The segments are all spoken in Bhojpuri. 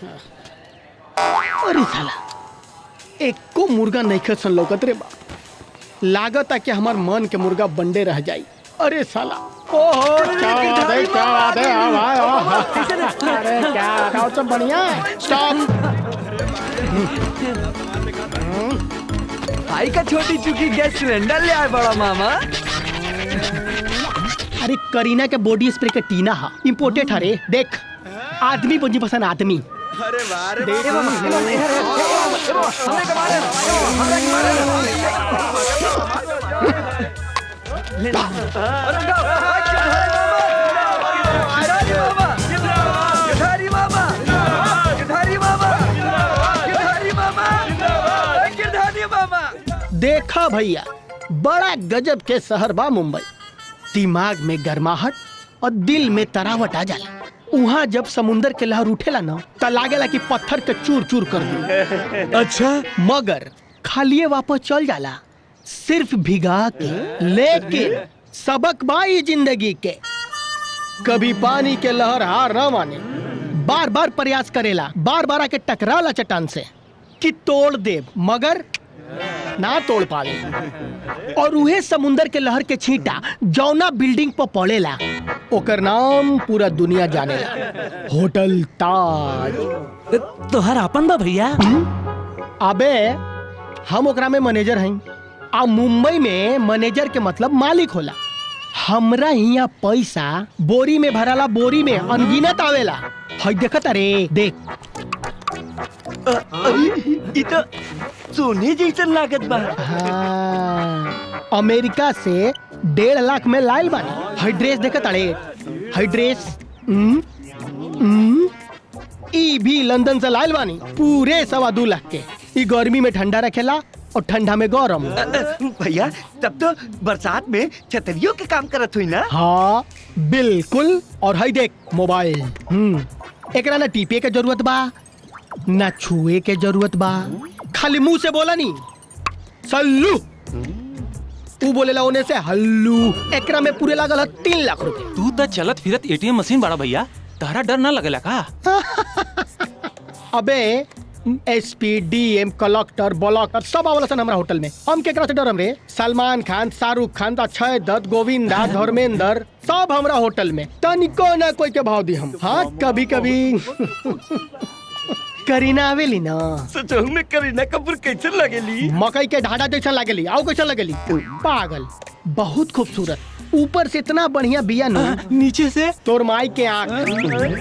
अरे साला एको मुर्गा नहीं खसन लौकत रे बा। लागत है कि हमार मन के मुर्गा बंडे रह जाई। अरे साला ओहो क्या बात है अरे क्या बताओ सब बढ़िया। स्टॉप। भाई का छोटी चुकी गैस सिलेंडर ले आए बड़ा मामा। अरे करीना के बॉडी स्प्रे के टीना हा इम्पोर्टेड हरे। देख आदमी बंजी पसंद आदमी। अरे वाह रे देखा भैया बड़ा गजब के शहर बा मुंबई। दिमाग में गर्माहट और दिल में तरावट आ जाला। वहाँ जब समुंदर के लहर उठेला ना त लागेला कि पत्थर के चूर चूर कर दू। अच्छा मगर खालिए वापस चल जाला सिर्फ भिगा के। लेकिन सबक बाई जिंदगी के कभी पानी के लहर हार न माने। बार बार प्रयास करेला बार बार आके टकराला चट्टान से कि तोड़ दे मगर ना तोड़ पावे। और उहे समुंदर के लहर के छींटा जौना बिल्डिंग पर पड़ेला ओकर नाम पूरा दुनिया जानेला होटल ताज। तोहर आपन बा भैया? अबे हम ओकरा में मैनेजर हई। आ मुंबई में मैनेजर के मतलब मालिक होला। हमरा हिया पैसा बोरी में भराला बोरी में अनगिनत आवेला। हई देखत अरे देख ई तो सोने जैसन लागत बा। हाँ, अमेरिका से 1.5 लाख में लाइल बानी। हई ड्रेस देखत अरे हई ड्रेस ई भी लंदन से लाइल बानी पूरे 2.25 लाख के। ई गर्मी में ठंडा रखेला और ठंडा में गरम। भैया तब तो बरसात में छतरियों के काम करत हुई ना। हाँ बिल्कुल। और हई देख मोबाइल एकरा ना टीपे के जरूरत बा ना छुए के जरूरत बा। खाली मुंह से बोला नी सल्लू तू बोलेला ओने से हल्लू। एकरा में पूरे लागल है 3 लाख रुपए। तू तो चलत फिरत एटीएम मशीन बड़ा भैया। तारा डर ना लगेला का? अबे एसपी डीएम कलेक्टर ब्लॉकर सब आवला सन हमरा होटल में। हम केकरा से डरम रे? सलमान खान शाहरुख खान अक्षय दत्त गोविंदा धर्मेंद्र सब हमरा होटल में। तनिको ना कोई के भाव दी हम। हाँ कभी कभी करीना आवेली ना। सच में करीना कपूर कैसे लगेली? मकई के ढाढ़ा जैसा लगेली। आओ कैसा लगेली? पागल बहुत खूबसूरत। ऊपर से इतना बढ़िया बिया ना नीचे से तोर माई के आँख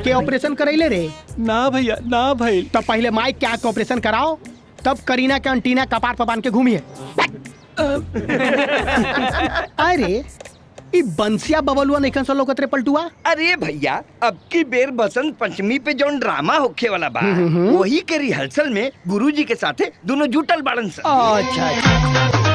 के ऑपरेशन करैले रे। ना भैया ना भाई। तब पहले माई के आँख के ऑपरेशन कराओ तब करीना के अंटीना कपार पर बांध के घूमिए। अरे ई बंसिया बबलुआ नहीं सो लोकत रे पलटुआ। अरे भैया अब की बेर बसंत पंचमी पे जौन ड्रामा होखे वाला बा वही के रिहर्सल में गुरुजी के साथे दोनों जुटल बाड़न सन। अच्छा